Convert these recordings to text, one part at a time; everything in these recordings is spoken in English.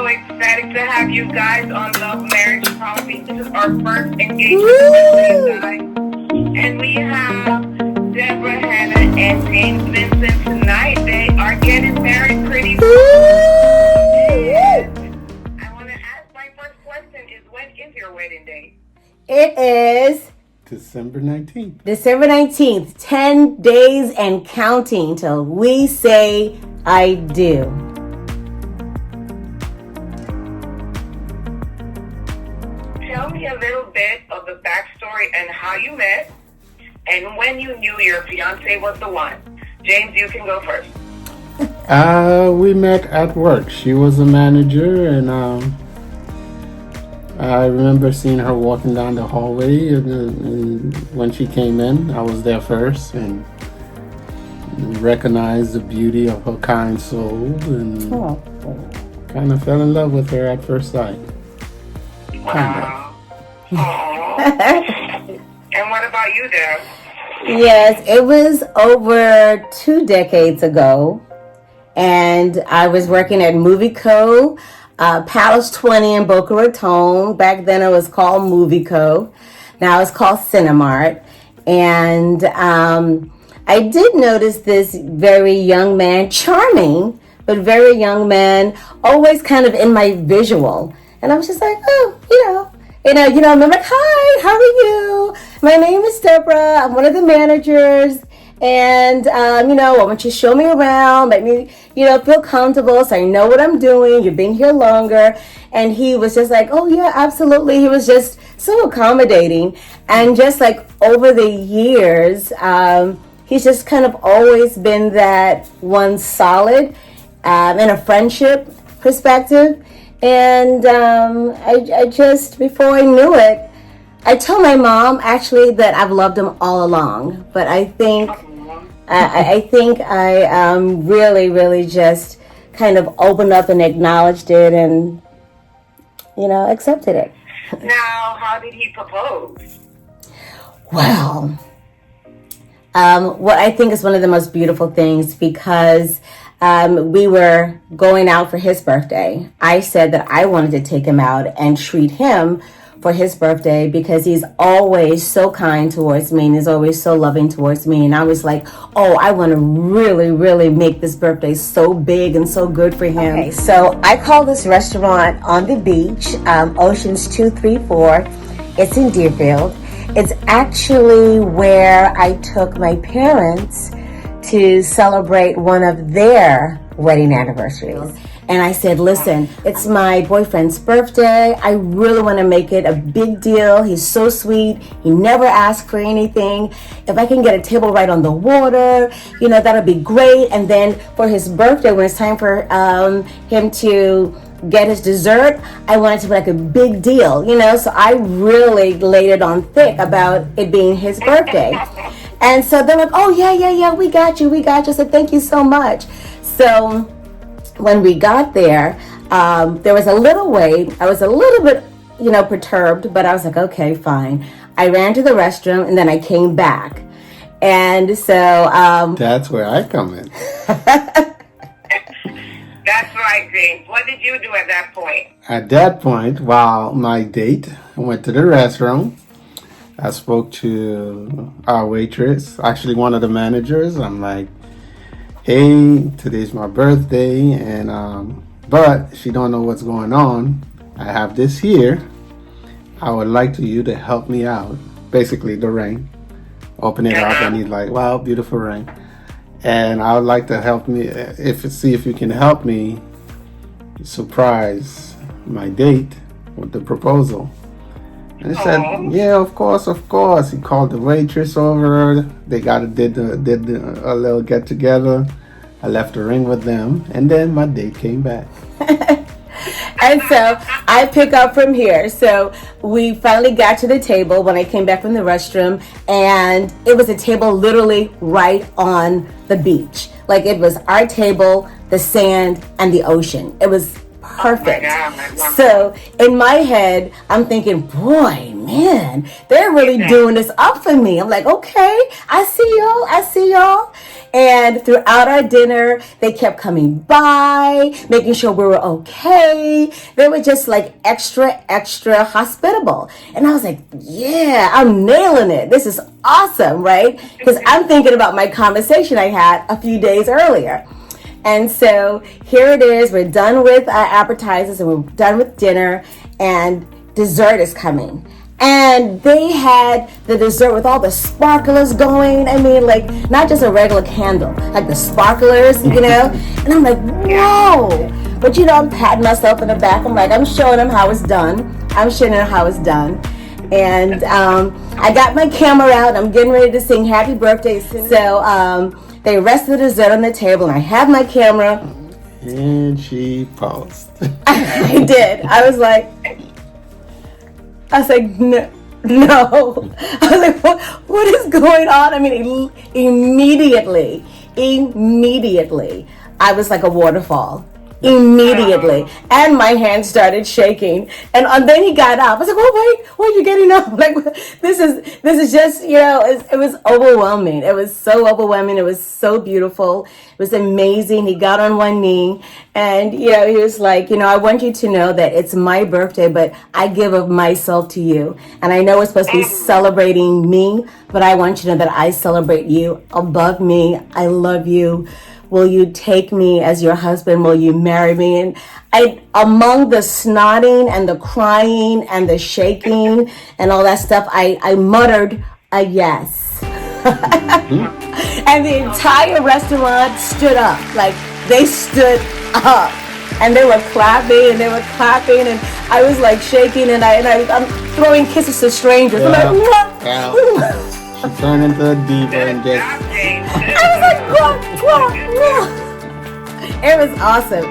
so excited to have you guys on Love Marriage Coffee. This is our first engagement with you guys. And we have Debra, Hannah, and James Vincent tonight. They are getting married pretty soon. I want to ask, my first question is, when is your wedding date? It is December 19th. December 19th, 10 days and counting till we say I do. Tell me a little bit of the backstory and how you met and when you knew your fiance was the one. James, you can go first. We met at work. She was a manager, and I remember seeing her walking down the hallway, and when she came in, I was there first, and recognized the beauty of her kind soul, and kind of fell in love with her at first sight. Wow. And what about you, Deb? Yes, it was over 2 decades ago, and I was working at Movie Co. Palace 20 in Boca Raton. Back then it was called Movie Co. Now it's called Cinemart. And I did notice this very young man, charming, but very young man, always kind of in my visual. And I was just like, oh, I'm like, hi, how are you? My name is Debra. I'm one of the managers. And, I want you to show me around, make me, feel comfortable so I know what I'm doing. You've been here longer. And he was just like, oh, yeah, absolutely. He was just so accommodating. And just like over the years, he's just kind of always been that one solid in a friendship perspective. And I just, before I knew it, I told my mom actually that I've loved him all along. But I think I really, really just kind of opened up and acknowledged it and, accepted it. Now, how did he propose? Well, what I think is one of the most beautiful things, because we were going out for his birthday. I said that I wanted to take him out and treat him for his birthday because he's always so kind towards me and he's always so loving towards me. And I was like, oh, I want to really, really make this birthday so big and so good for him. Okay, so I call this restaurant on the beach, Oceans 234. It's in Deerfield. It's actually where I took my parents to celebrate one of their wedding anniversaries. And I said, listen, it's my boyfriend's birthday. I really want to make it a big deal. He's so sweet. He never asked for anything. If I can get a table right on the water, that'll be great. And then for his birthday, when it's time for him to get his dessert, I want it to be like a big deal, So I really laid it on thick about it being his birthday. And so they're like, oh, yeah, we got you. I said, thank you so much. So when we got there, there was a little wait. I was a little bit, perturbed, but I was like, okay, fine. I ran to the restroom and then I came back. And so... That's where I come in. That's right, James. What did you do at that point? At that point, while my date, I went to the restroom. I spoke to our waitress, actually one of the managers. I'm like, hey, today's my birthday, and but she don't know what's going on. I have this here. I would like you to help me out. Basically, the ring. Open it up, and he's like, wow, beautiful ring. And I would like to help me, see if you can help me surprise my date with the proposal. And he said, yeah, of course. He called the waitress over. They did a little get together. I left the ring with them, and then my date came back. And so I pick up from here. So we finally got to the table when I came back from the restroom, and it was a table literally right on the beach. Like it was our table, the sand, and the ocean. It was perfect. Oh my God. So in my head, I'm thinking, boy, man, they're really doing this up for me. I'm like, okay, I see y'all. And throughout our dinner, they kept coming by, making sure we were okay. They were just like extra, extra hospitable. And I was like, yeah, I'm nailing it. This is awesome, right? Because I'm thinking about my conversation I had a few days earlier. And so here it is. We're done with our appetizers and we're done with dinner, and dessert is coming. And they had the dessert with all the sparklers going. I mean, like, not just a regular candle, like the sparklers, you know? And I'm like, whoa. But, you know, I'm patting myself in the back. I'm like, I'm showing them how it's done. And I got my camera out. I'm getting ready to sing happy birthday. So they rested the dessert on the table, and I have my camera. And she paused. I did. I was like, no. I was like, what is going on? I mean, immediately, I was like a waterfall. Immediately. And my hands started shaking. And then he got up. I was like, oh, wait, why are you getting up? Like, this is just, you know, it was overwhelming. It was so overwhelming. It was so beautiful. It was amazing. He got on one knee and, you know, he was like, you know, I want you to know that it's my birthday, but I give of myself to you. And I know we're supposed to be celebrating me, but I want you to know that I celebrate you above me. I love you. Will you take me as your husband? Will you marry me? And among the snotting and the crying and the shaking and all that stuff, I muttered a yes. And the entire restaurant stood up. Like, they stood up. And they were clapping and I was like shaking and I'm throwing kisses to strangers. Yeah. I'm like, Yeah. She turned into a diva and just... I was like, whoa. It was awesome.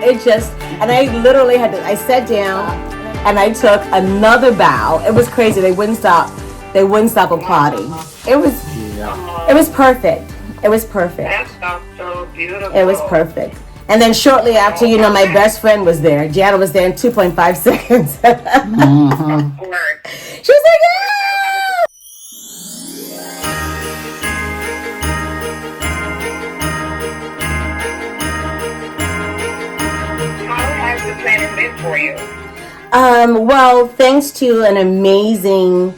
And I literally I sat down and I took another bow. It was crazy. They wouldn't stop applauding. It was perfect. That sounds so beautiful. It was perfect. And then shortly after, you know, my best friend was there. Jana was there in 2.5 seconds. Of course. She was like, yeah. For you? Well, thanks to an amazing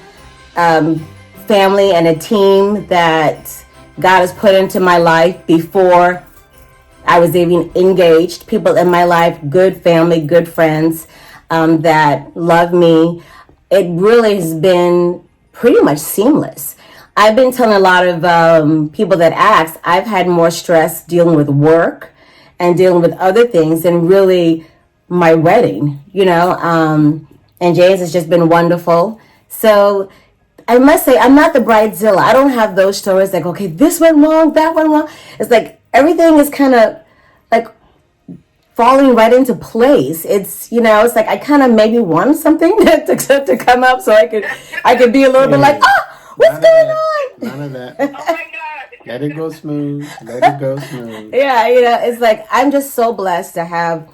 family and a team that God has put into my life before I was even engaged. People in my life, good family, good friends that love me. It really has been pretty much seamless. I've been telling a lot of people that ask, I've had more stress dealing with work and dealing with other things than really my wedding, you know, and James has just been wonderful. So I must say, I'm not the bridezilla. I don't have those stories like, okay, this went wrong, that went wrong. It's like everything is kind of like falling right into place. It's, you know, it's like I kind of maybe want something to come up so I could be a little bit like, oh, what's going on? None of that. Oh my God. Let it go smooth. Yeah, you know, it's like I'm just so blessed to have,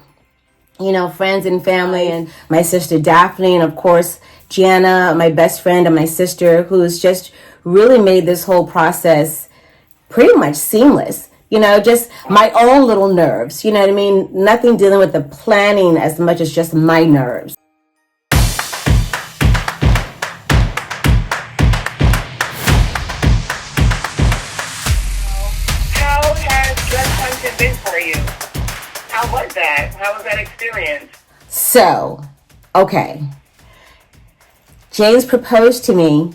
you know, friends and family and my sister Daphne and of course Gianna, my best friend, and my sister, who's just really made this whole process pretty much seamless. You know, just my own little nerves, you know what I mean? Nothing dealing with the planning as much as just my nerves. How has dress hunting been for you? How was that? How was that experience? So, okay. James proposed to me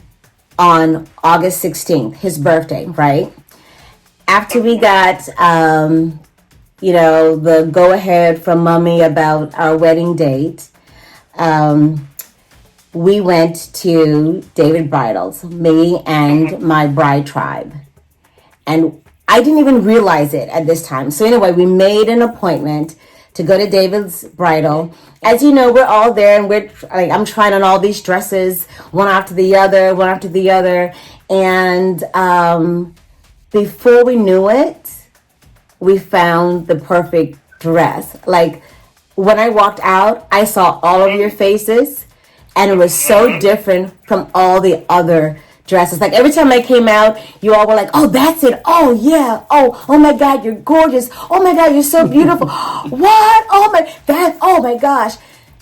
on August 16th, his birthday, right? After we got, you know, the go-ahead from Mommy about our wedding date, we went to David Bridal's, me and my bride tribe. And I didn't even realize it at this time. So anyway, we made an appointment to go to David's bridal. As you know, we're all there and I'm trying on all these dresses, one after the other. And before we knew it, we found the perfect dress. Like when I walked out, I saw all of your faces And it was so different from all the other dresses. Like every time I came out, you all were like, "Oh, that's it. Oh, yeah. Oh my God, you're gorgeous. Oh my God, you're so beautiful. What? Oh my gosh."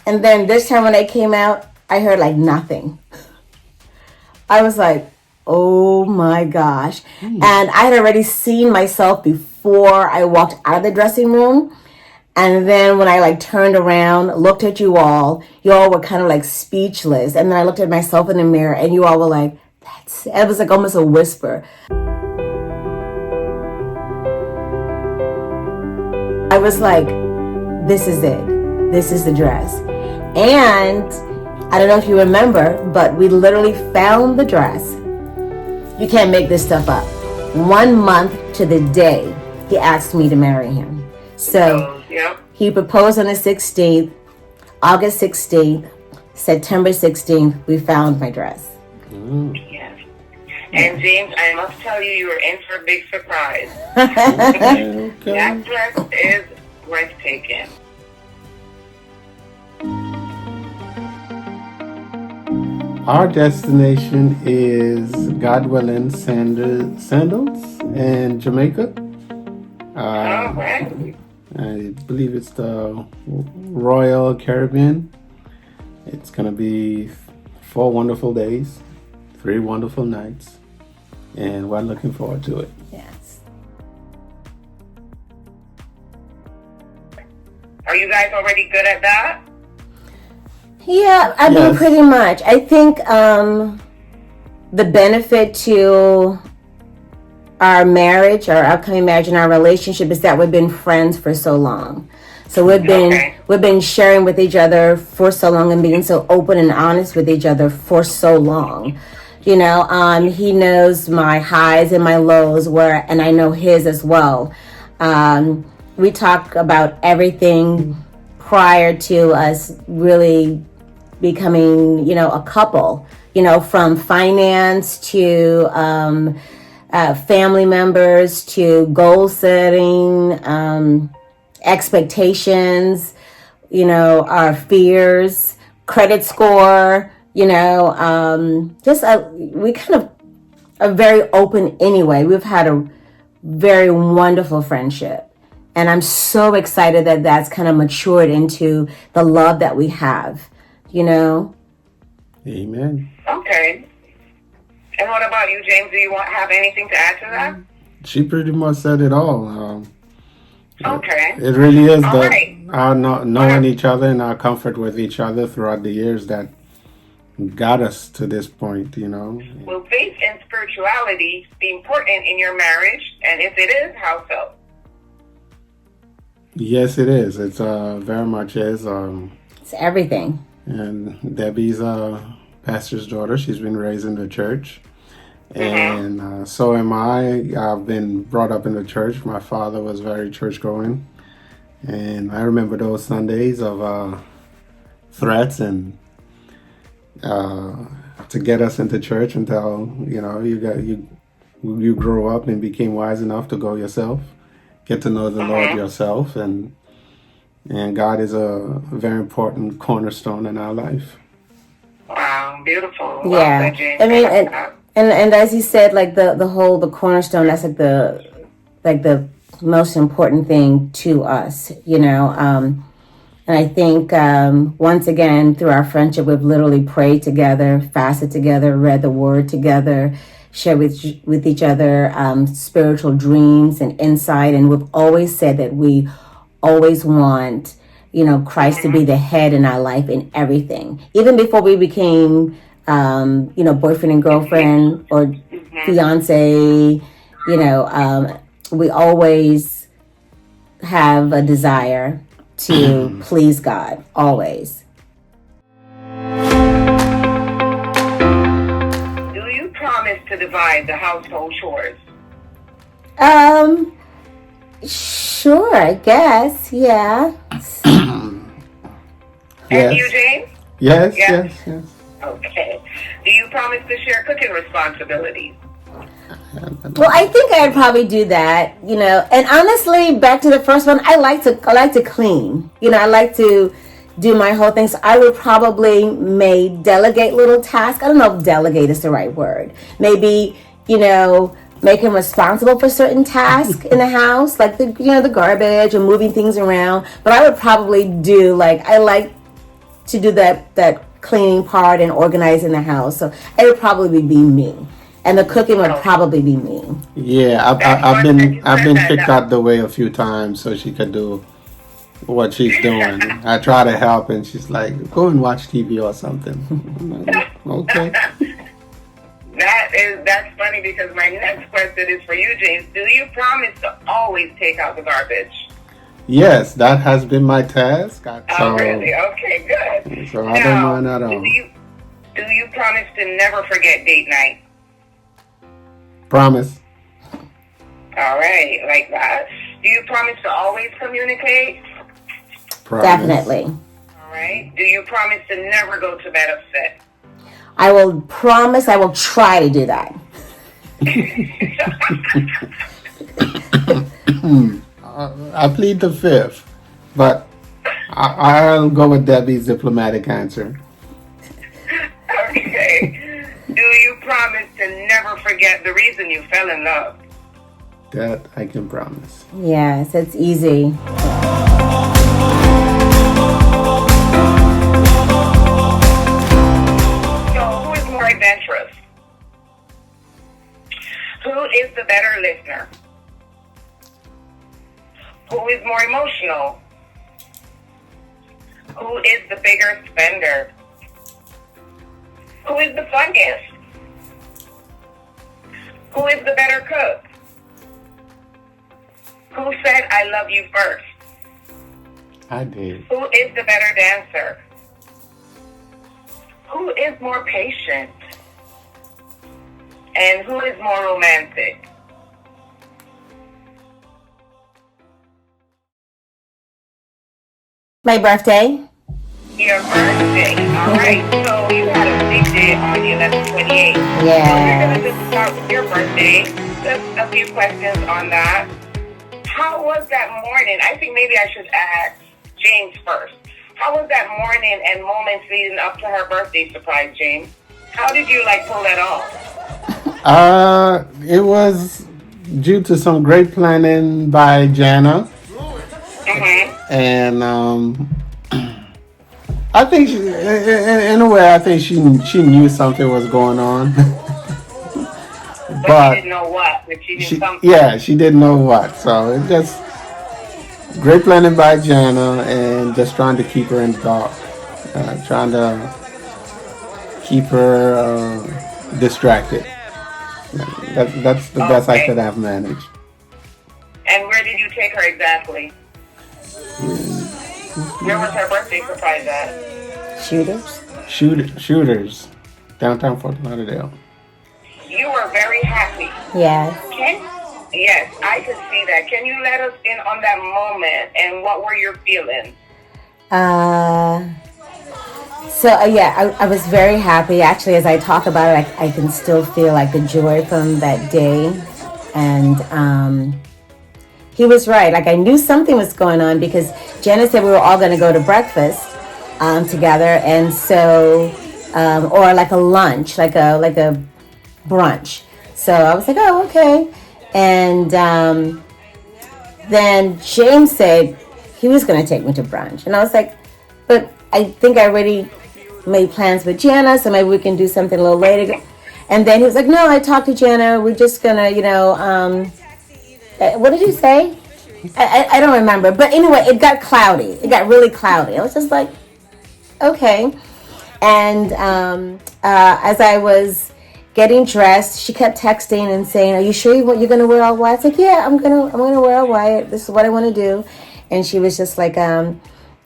And then this time when I came out, I heard like nothing. I was like, "Oh my gosh." And I had already seen myself before I walked out of the dressing room. And then when I like turned around, looked at you all were kind of like speechless. And then I looked at myself in the mirror and you all were like, that's it. It was like almost a whisper. I was like, this is it. This is the dress. And I don't know if you remember, but we literally found the dress. You can't make this stuff up. 1 month to the day he asked me to marry him. So he proposed on the 16th, August 16th, September 16th, we found my dress. Yes. And James, I must tell you, you were in for a big surprise. Okay. That dress is breathtaking. Our destination is, God willing, Sandals in Jamaica. All right. I believe it's the Royal Caribbean. It's going to be 4 wonderful days, 3 wonderful nights, and we're looking forward to it. Yes. Are you guys already good at that? Yeah, I mean, pretty much. I think the benefit to our marriage, our upcoming marriage, and our relationship is that we've been friends for so long. So we've been sharing with each other for so long and being so open and honest with each other for so long. You know, he knows my highs and my lows, and I know his as well. We talk about everything prior to us really becoming, you know, a couple. You know, from finance to family members to goal setting, expectations, you know, our fears, credit score, you know, we kind of are very open anyway. We've had a very wonderful friendship. And I'm so excited that that's kind of matured into the love that we have, you know? Amen. Okay. And what about you, James? Do you have anything to add to that? She pretty much said it all. Okay. It really is All right. our knowing each other and our comfort with each other throughout the years that got us to this point, you know. Will faith and spirituality be important in your marriage? And if it is, how so? Yes, it is. It's very much is. It's everything. And Debbie's a pastor's daughter. She's been raised in the church. And so am I. I've been brought up in the church. My father was very church going. And I remember those Sundays of threats and to get us into church until, you know, you grow up and became wise enough to go yourself, get to know the Lord yourself, and God is a very important cornerstone in our life. Wow, beautiful. Yeah. Well said, James. I mean, and as you said, like the cornerstone, that's like the most important thing to us, you know. And I think once again, through our friendship, we've literally prayed together, fasted together, read the word together, shared with each other spiritual dreams and insight. And we've always said that we always want, you know, Christ to be the head in our life in everything. Even before we became, you know, boyfriend and girlfriend or fiance, you know, we always have a desire to please God, always. Do you promise to divide the household chores? Sure, I guess, yeah. And you, James? Yes. Okay. Do you promise to share cooking responsibilities? Well, I think I'd probably do that, you know. And honestly, back to the first one, I like to clean. You know, I like to, do my whole thing. So I would probably may delegate little tasks. I don't know if delegate is the right word. Maybe, make him responsible for certain tasks in the house, like the garbage or moving things around. But I would probably do I like to do that cleaning part and organizing the house. So it would probably be me. And the cooking would probably be me. Yeah, I've been kicked out the way a few times so she could do what she's doing. I try to help, and she's like, "Go and watch TV or something." I'm like, okay. That's funny because my next question is for you, James. Do you promise to always take out the garbage? Yes, that has been my task. Really? Okay, good. So I don't mind at all. Do you promise to never forget date night? Promise. All right, like that. Do you promise to always communicate? Promise. Definitely. All right. Do you promise to never go to bed upset? I will promise I will try to do that. I plead the fifth, but I'll go with Debbie's diplomatic answer. Okay. Do you promise to never forget the reason you fell in love? That I can promise. Yes, it's easy. More adventurous? Who is the better listener? Who is more emotional? Who is the bigger spender? Who is the funniest? Who is the better cook? Who said I love you first? I did. Who is the better dancer? Who is more patient? And who is more romantic? My birthday? Your birthday. All right. So you had a big day on the 11/28. Yeah. So we're going to just start with your birthday. Just a few questions on that. How was that morning? I think maybe I should ask James first. How was that morning and moments leading up to her birthday surprise, James? How did you pull that off? It was due to some great planning by Jana. Mm-hmm. And I think in a way, I think she knew something was going on. But she didn't know what. But she knew something. Yeah, she didn't know what. So it just great planning by Jana, and just trying to keep her in the dark, trying to keep her distracted. That's the best I could have managed. And where did you take her exactly? Where was her birthday surprise at? Shooters, downtown Fort Lauderdale. You were very happy. Yes. Yes, I could see that. Can you let us in on that moment and what were your feelings? I was very happy. Actually, as I talk about it, I can still feel the joy from that day. And he was right. I knew something was going on because Jenna said we were all going to go to breakfast together, and so or a lunch, like a brunch. So I was like, oh, okay. And then James said he was going to take me to brunch, and I was like, but I think I already made plans with Jana, so maybe we can do something a little later. And then he was like, no, I talked to Jana. We're just gonna, what did you say? I don't remember. But anyway, it got cloudy. It got really cloudy. I was just like, okay. And as I was getting dressed, she kept texting and saying, are you sure you're gonna wear all white? I was like, yeah, I'm gonna wear all white. This is what I want to do. And she was just like,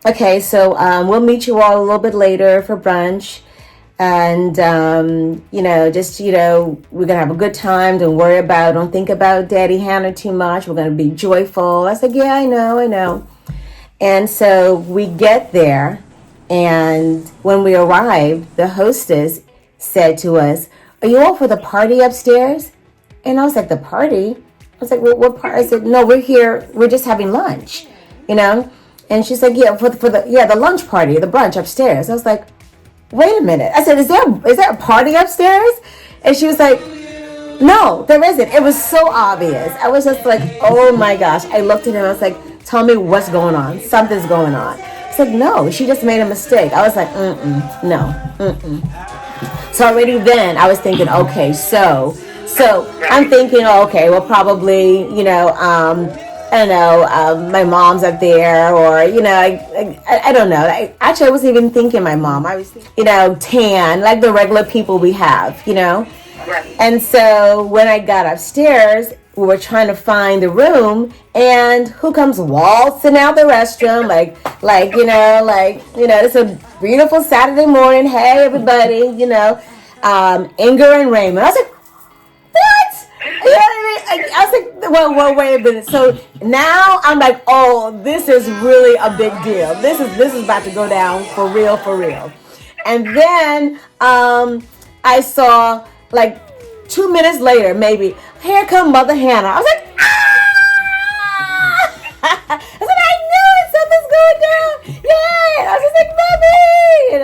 okay, so we'll meet you all a little bit later for brunch. And, we're going to have a good time. Don't think about Daddy Hannah too much. We're going to be joyful. I said, yeah, I know. And so we get there. And when we arrived, the hostess said to us, are you all for the party upstairs? And I was like, the party? I was like, well, what party? I said, no, we're here. We're just having lunch, And she's like, yeah, for the lunch party, the brunch upstairs. I was like, wait a minute. I said, is there a party upstairs? And she was like, no, there isn't. It was so obvious. I was just like, oh my gosh. I looked at him. I was like, tell me what's going on. Something's going on. He's like, no, she just made a mistake. I was like, no. So already then I was thinking, okay, so I'm thinking, okay, well, probably, I don't know, my mom's up there, or, I don't know. I wasn't even thinking my mom. I was, tan, like the regular people we have, And so when I got upstairs, we were trying to find the room, and who comes waltzing out the restroom, it's a beautiful Saturday morning. Hey, everybody, Inger and Raymond. I was like, what? You know what I mean? I was like, well, wait a minute. So now I'm like, oh, this is really a big deal. This is about to go down for real. And then I saw, like, 2 minutes later, maybe, here come Mother Hannah. I was like, I said, I knew it. Something's going down. Yay! I was just like, Mommy! And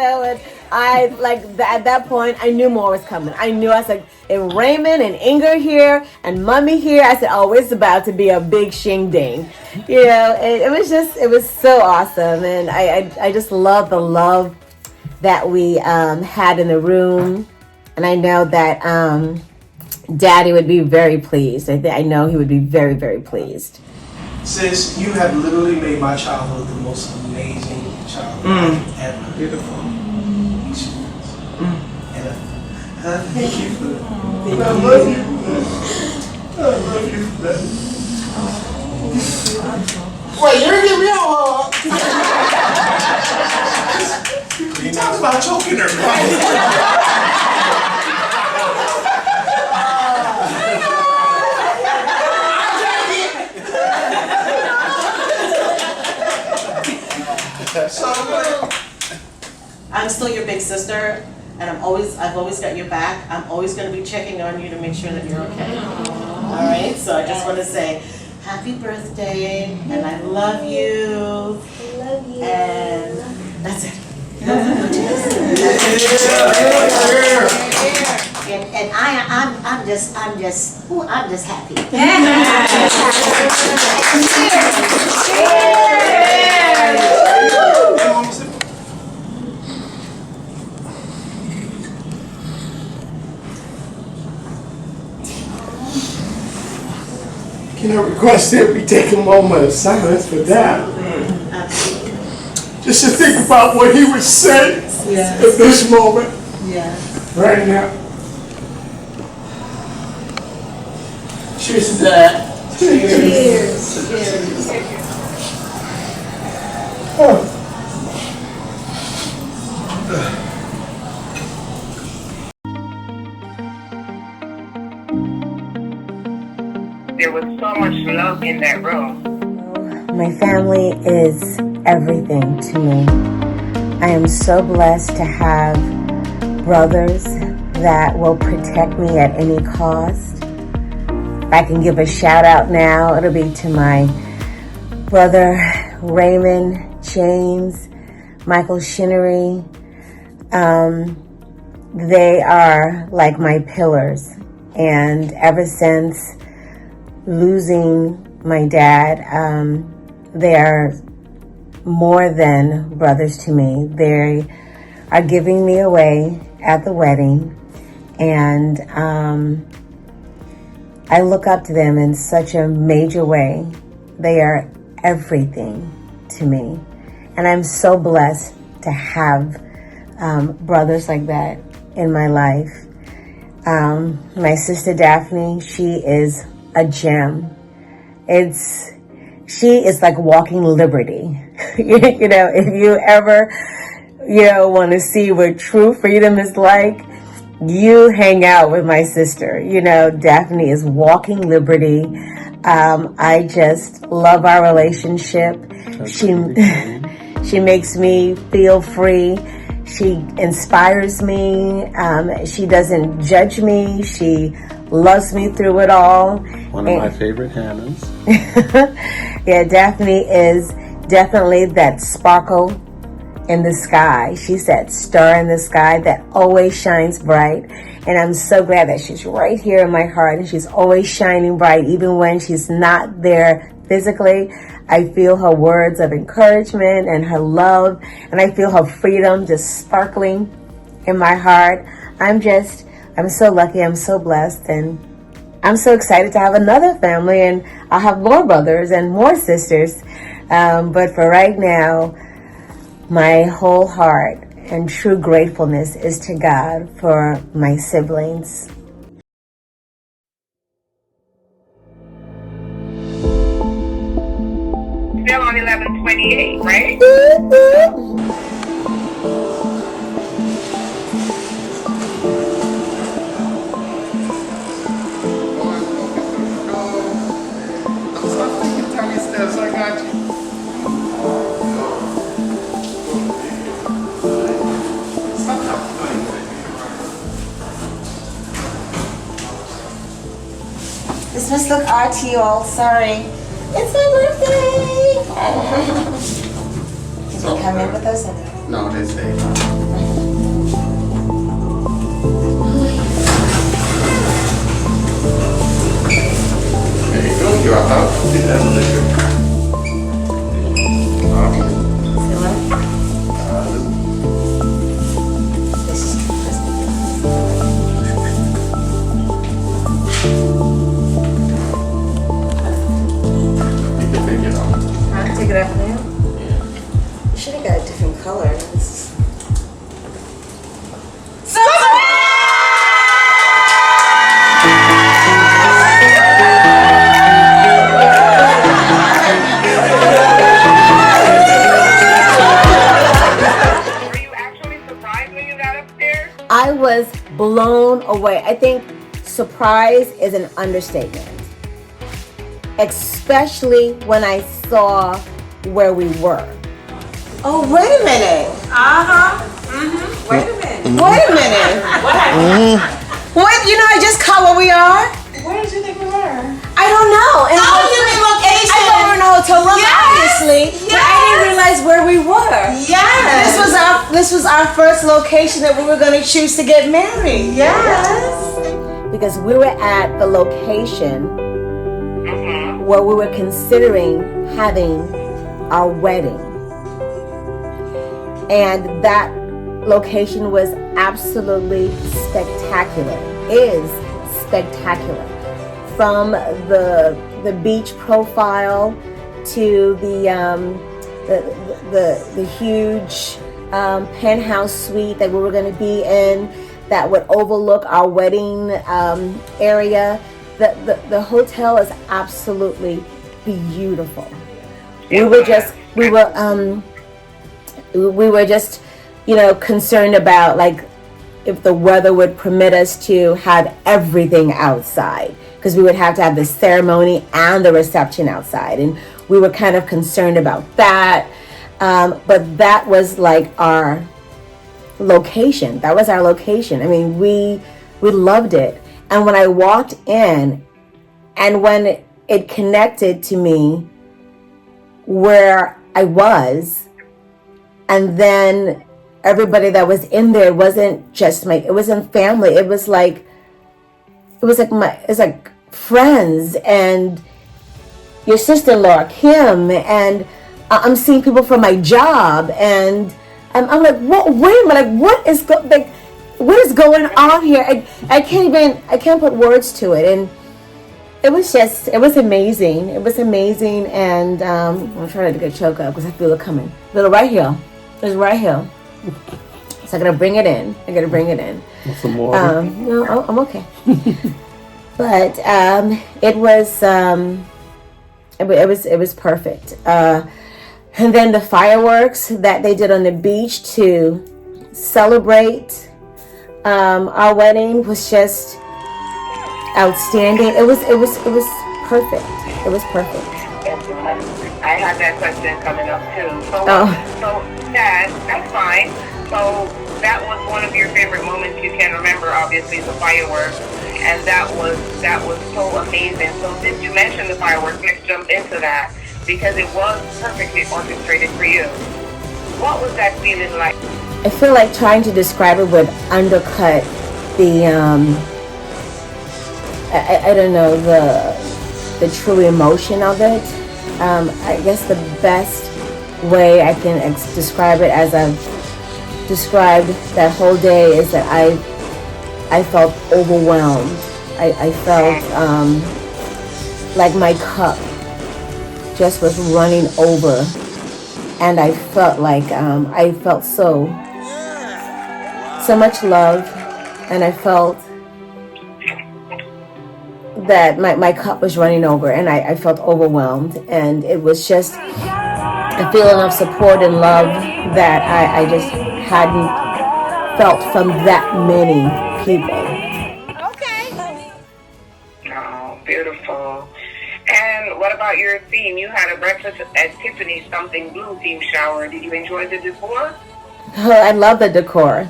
I, at that point, I knew more was coming. I was like, if Raymond and Inger here and Mommy here, I said, oh, it's about to be a big shing-ding. It was so awesome. And I just love the love that we had in the room. And I know that Daddy would be very pleased. I know he would be very, very pleased. Sis, you have literally made my childhood the most amazing childhood ever. Beautiful. And thank you for that. I love you. I love you for that. Wait, you didn't give me a hug. You talked about choking her, right? I'm still your big sister, and I've always got your back. I'm always going to be checking on you to make sure that you're okay. All right, so I just want to say happy birthday, and I love you. And that's it. And I'm just happy. Can I request that we take a moment of silence for that? Just to think about what he would say at this moment, right now. Cheers to that. Cheers. Oh. There was so much love in that room. My family is everything to me. I am so blessed to have brothers that will protect me at any cost. If I can give a shout out now, it'll be to my brother Raymond, James, Michael Shinnery. They are like my pillars. And ever since losing my dad, they are more than brothers to me. They are giving me away at the wedding, and I look up to them in such a major way. They are everything to me, and I'm so blessed to have brothers like that in my life. My sister Daphne, she is a gem. She is like walking liberty. If you ever, want to see what true freedom is like, you hang out with my sister. Daphne is walking liberty. I just love our relationship. She makes me feel free. She inspires me. She doesn't judge me. She loves me through it all. One of my favorite Hannahs. Yeah, Daphne is definitely that sparkle in the sky. She's that star in the sky that always shines bright. And I'm so glad that she's right here in my heart, and she's always shining bright, even when she's not there physically. I feel her words of encouragement and her love, and I feel her freedom just sparkling in my heart. I'm so lucky, I'm so blessed, and I'm so excited to have another family, and I'll have more brothers and more sisters. But for right now, my whole heart and true gratefulness is to God for my siblings. Still on 11/28, right? I got you. This must look odd to you all. Sorry. It's my birthday. Did you come in with us? No, they stay. There you go. You're out. Did that liquor. Take it off now? Yeah. Should have got a different color. Were you actually surprised when you got upstairs? I was blown away. I think surprise is an understatement, especially when I saw where we were. Oh, wait a minute. Wait a minute. Wait a minute. What happened? What? You know, I just caught where we are. Where did you think we were? I don't know. And you mean location? I thought we were in a hotel room, obviously. But I didn't realize where we were. Yes. This was our first location that we were going to choose to get married. Yes. Because we were at the location where we were considering having our wedding. And that location was absolutely spectacular. Is spectacular. From the beach profile to the huge penthouse suite that we were going to be in that would overlook our wedding area. The hotel is absolutely beautiful. We were just concerned about like if the weather would permit us to have everything outside, because we would have to have the ceremony and the reception outside, and we were kind of concerned about that. But that was like our location. That was our location. I mean, we loved it. And when I walked in, and when it connected to me where I was, and then everybody that was in there wasn't just it wasn't family. It was like friends and your sister-in-law Kim, and I'm seeing people from my job, and I'm like, what? Wait a minute! What is going on here? I can't put words to it, and it was amazing. It was amazing, and I'm trying to get a choke up because I feel it coming. Little right here, it's right here. So I gotta bring it in. Want some more? No, I'm okay. But it was perfect. And then the fireworks that they did on the beach to celebrate our wedding was just outstanding. It was perfect. It was perfect. I had that question coming up too. So Dad, that's fine. So that was one of your favorite moments you can remember, obviously, the fireworks, and that was so amazing. So since you mentioned the fireworks, let's jump into that. because it was perfectly orchestrated for you. What was that feeling like? I feel like trying to describe it would undercut the I don't know, the true emotion of it. I guess the best way I can describe it, as I've described that whole day, is that I felt overwhelmed. I felt like my cup just was running over, and I felt like I felt so much love, and I felt that my cup was running over, and I felt overwhelmed, and it was just a feeling of support and love that I just hadn't felt from that many people. Oh, beautiful. And what about your theme? You had a breakfast at Tiffany's something blue theme shower. Did you enjoy the decor? Oh, I love the decor.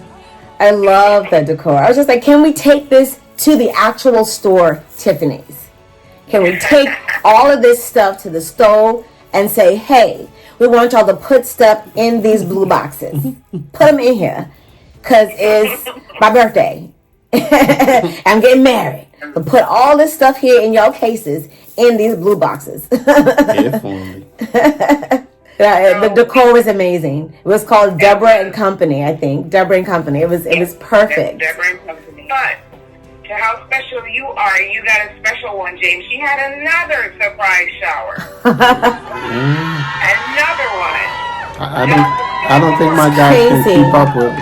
I love the decor. I was just like, can we take this to the actual store, Tiffany's? Can we take all of this stuff to the store and say, hey, we want y'all to put stuff in these blue boxes. Put them in here, because it's my birthday. I'm getting married. But put all this stuff here in y'all cases in these blue boxes. If only. The decor was amazing. It was called Debra and Company, I think. Debra and Company. It was perfect. Debra and Company. But to how special you are, you got a special one, James. She had another surprise shower. Another one. I don't think my guys can keep up with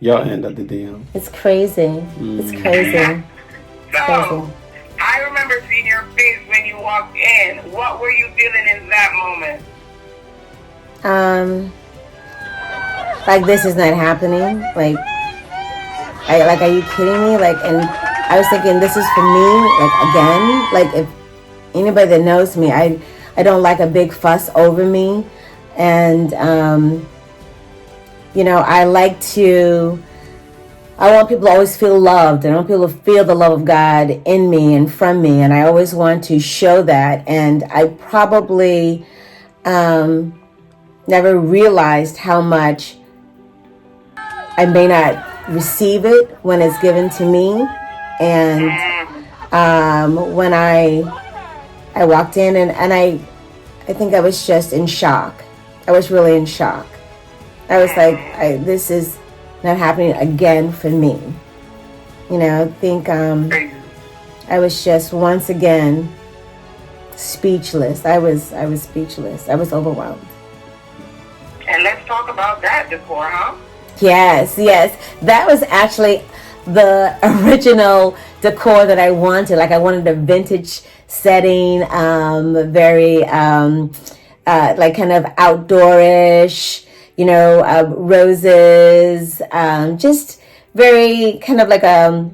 your end of the deal. It's crazy. It's crazy. So, I remember seeing your face when you walked in. What were you feeling in that moment? Like, this is not happening. Like, are you kidding me? Like, and I was thinking, this is for me. Like, again. Like, if anybody that knows me, I don't like a big fuss over me, and you know, I want people to always feel loved. I want people to feel the love of God in me and from me. And I always want to show that. And I probably never realized how much I may not receive it when it's given to me. And when I walked in, and I think I was just in shock. I was really in shock. I was like, this is not happening again for me. You know, I think I was just once again speechless. I was speechless. I was overwhelmed. And let's talk about that decor, huh? Yes. That was actually the original decor that I wanted. Like, I wanted a vintage setting, very like kind of outdoorish. You know, roses, just very kind of like I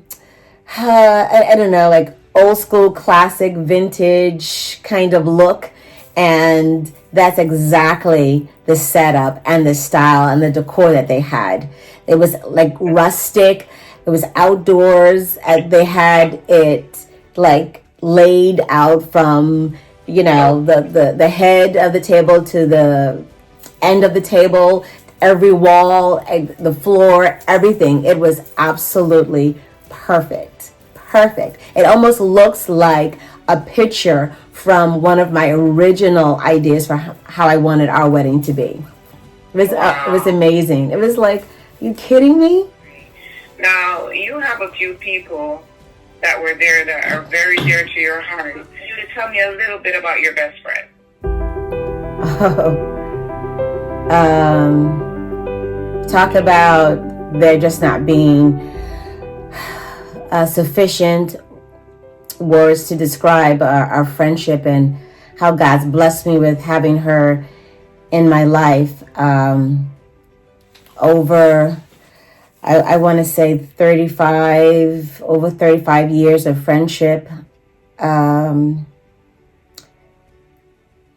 don't know, like old school, classic, vintage kind of look. And that's exactly the setup and the style and the decor that they had. It was like rustic. It was outdoors. They had it like laid out from, you know, the head of the table to the end of the table, every wall, the floor, everything. It was absolutely perfect. It almost looks like a picture from one of my original ideas for how I wanted our wedding to be. It was amazing. It was like, are you kidding me? Now, you have a few people that were there that are very dear to your heart. Could you tell me a little bit about your best friend? Talk about there just not being sufficient words to describe our friendship and how God's blessed me with having her in my life. Over, I want to say 35 years of friendship.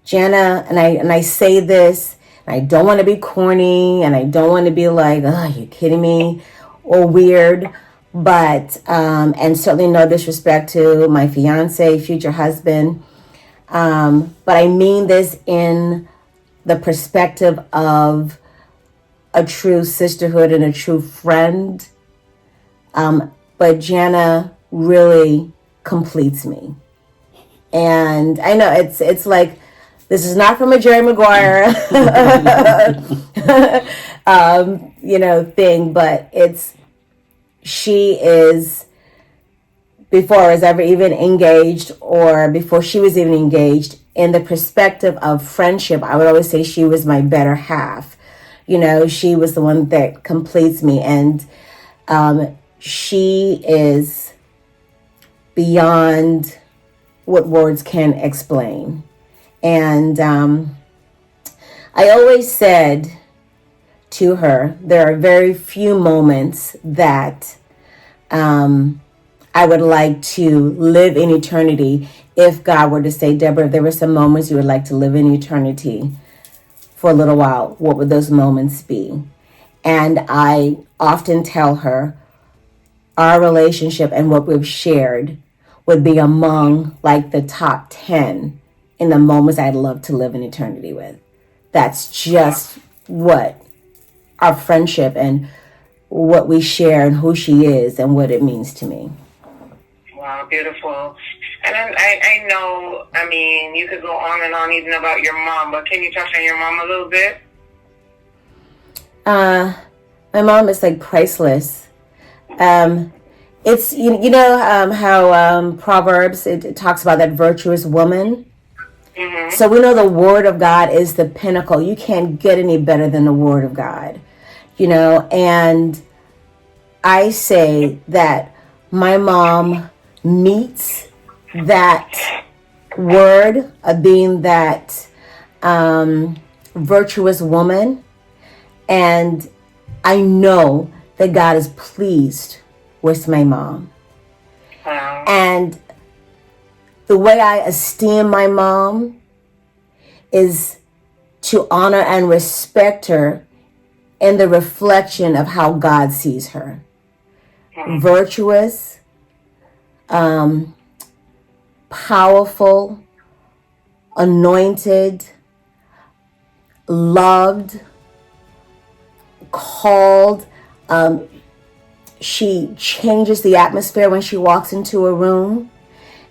Jana, and I say this, I don't want to be corny, and I don't want to be like, oh, are you kidding me, or weird, but, and certainly no disrespect to my fiance, future husband, But I mean this in the perspective of a true sisterhood and a true friend. But Jana really completes me. And I know it's like, this is not from a Jerry Maguire, thing, but she is, before I was ever even engaged, or before she was even engaged, in the perspective of friendship, I would always say she was my better half. She was the one that completes me, and she is beyond what words can explain. And I always said to her, there are very few moments that I would like to live in eternity. If God were to say, Deborah, if there were some moments you would like to live in eternity for a little while, what would those moments be? And I often tell her our relationship and what we've shared would be among like the top 10 in the moments I'd love to live in eternity with. That's just what our friendship and what we share and who she is and what it means to me. Wow, beautiful. And I know, you could go on and on even about your mom, but can you touch on your mom a little bit? My mom is like priceless. It's, how Proverbs, it talks about that virtuous woman. Mm-hmm. So we know the Word of God is the pinnacle. You can't get any better than the Word of God, and I say that my mom meets that word of being that virtuous woman, and I know that God is pleased with my mom. Wow. And the way I esteem my mom is to honor and respect her in the reflection of how God sees her. Virtuous, powerful, anointed, loved, called. She changes the atmosphere when she walks into a room.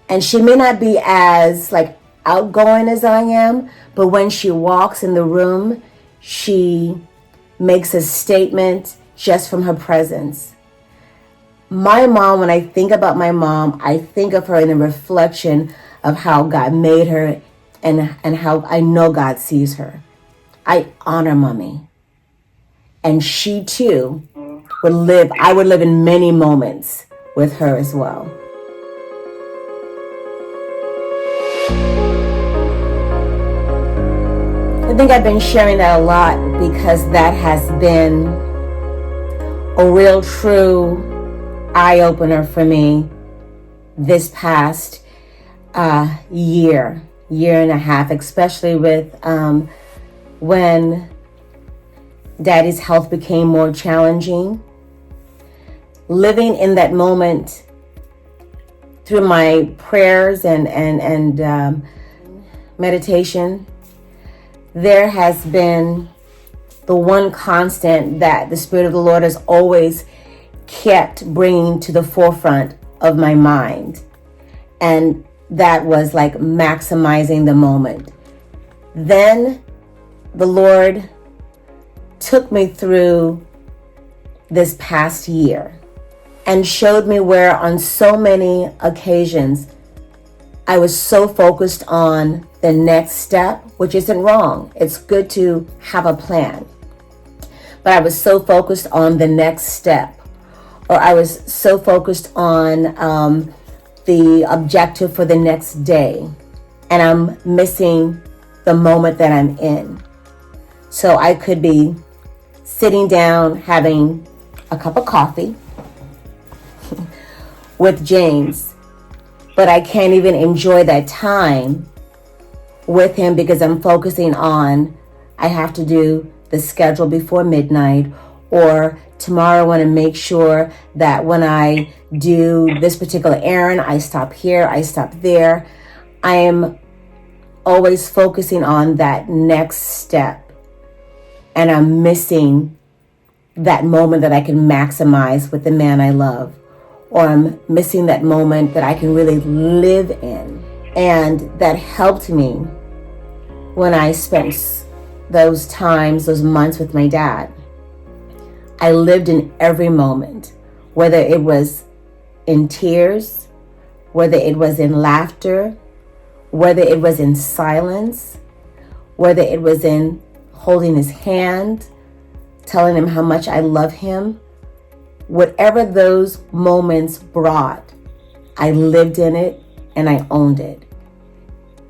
And she may not be as like outgoing as I am, but when she walks in the room, she makes a statement just from her presence. My mom, when I think about my mom, I think of her in the reflection of how God made her and how I know God sees her. I honor mommy. And she too I would live in many moments with her as well. I think I've been sharing that a lot because that has been a real true eye-opener for me this past year and a half, especially with when Daddy's health became more challenging. Living in that moment through my prayers and meditation, there has been the one constant that the Spirit of the Lord has always kept bringing to the forefront of my mind. And that was like maximizing the moment. Then the Lord took me through this past year and showed me where on so many occasions I was so focused on the next step, which isn't wrong. It's good to have a plan. But I was so focused on the next step, or I was so focused on the objective for the next day, and I'm missing the moment that I'm in. So I could be sitting down having a cup of coffee with James, but I can't even enjoy that time with him because I'm focusing on, I have to do the schedule before midnight, or tomorrow I want to make sure that when I do this particular errand, I stop here, I stop there. I am always focusing on that next step, and I'm missing that moment that I can maximize with the man I love, or I'm missing that moment that I can really live in. And that helped me when I spent those times, those months with my dad. I lived in every moment, whether it was in tears, whether it was in laughter, whether it was in silence, whether it was in holding his hand, telling him how much I love him. Whatever those moments brought, I lived in it and I owned it.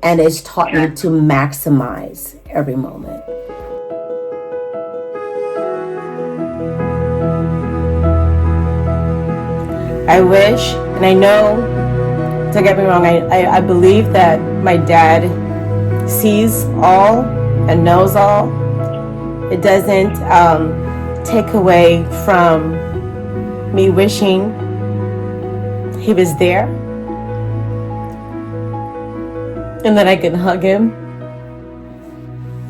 And it's taught me to maximize every moment. I wish, and I know, don't get me wrong, I believe that my dad sees all and knows all. It doesn't take away from me wishing he was there and that I can hug him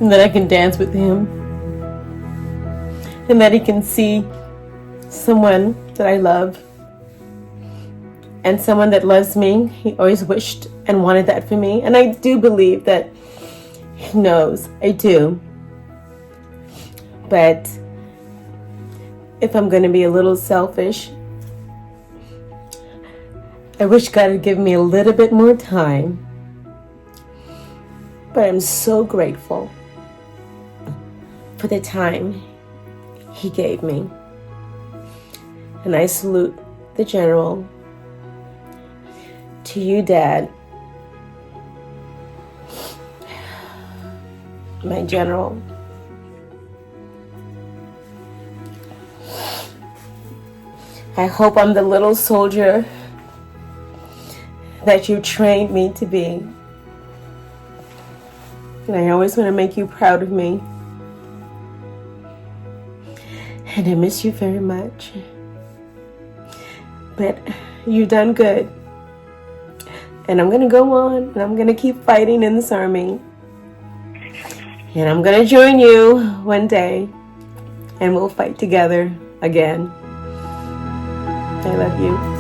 and that I can dance with him and that he can see someone that I love and someone that loves me. He always wished and wanted that for me, and I do believe that he knows. I do. But if I'm going to be a little selfish, I wish God would give me a little bit more time. But I'm so grateful for the time he gave me. And I salute the General. To you, Dad, my General. I hope I'm the little soldier that you trained me to be. And I always want to make you proud of me. And I miss you very much. But you've done good. And I'm going to go on and I'm going to keep fighting in this army. And I'm going to join you one day and we'll fight together again. I love you.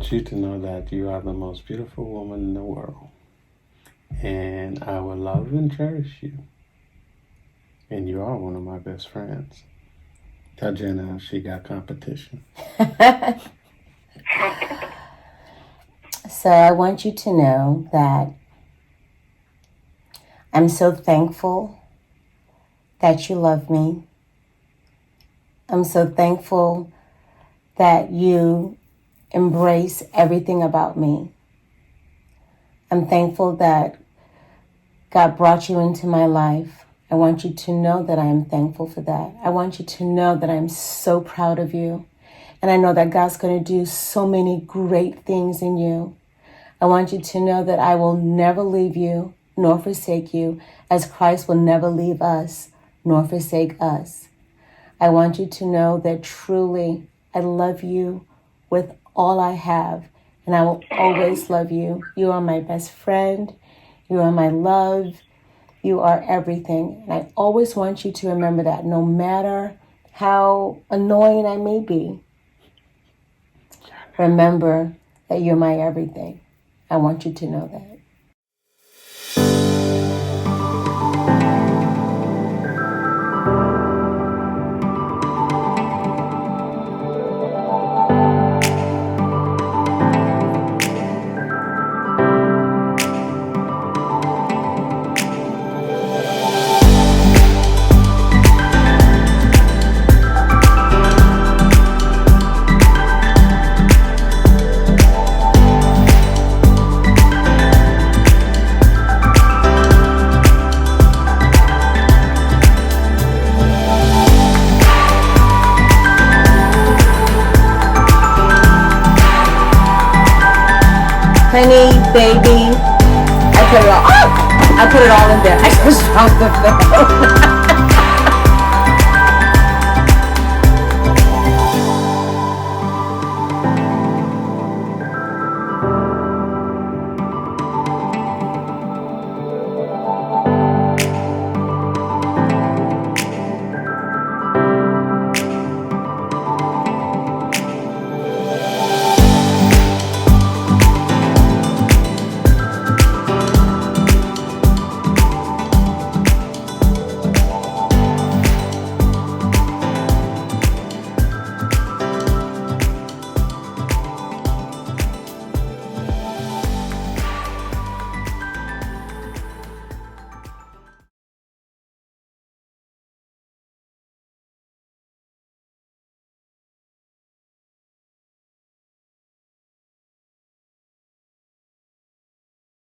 You to know that you are the most beautiful woman in the world, and I will love and cherish you, and you are one of my best friends. Tell Jenna she got competition. So I want you to know that I'm so thankful that you love me. I'm so thankful that you embrace everything about me. I'm thankful that God brought you into my life. I want you to know that I am thankful for that. I want you to know that I'm so proud of you. And I know that God's going to do so many great things in you. I want you to know that I will never leave you nor forsake you, as Christ will never leave us nor forsake us. I want you to know that truly I love you with all I have, and I will always love you. You are my best friend. You are my love. You are everything. And I always want you to remember that, no matter how annoying I may be, remember that you're my everything. I want you to know that. honey, baby. I put it all. Oh, I put it all in there. I just dropped the phone.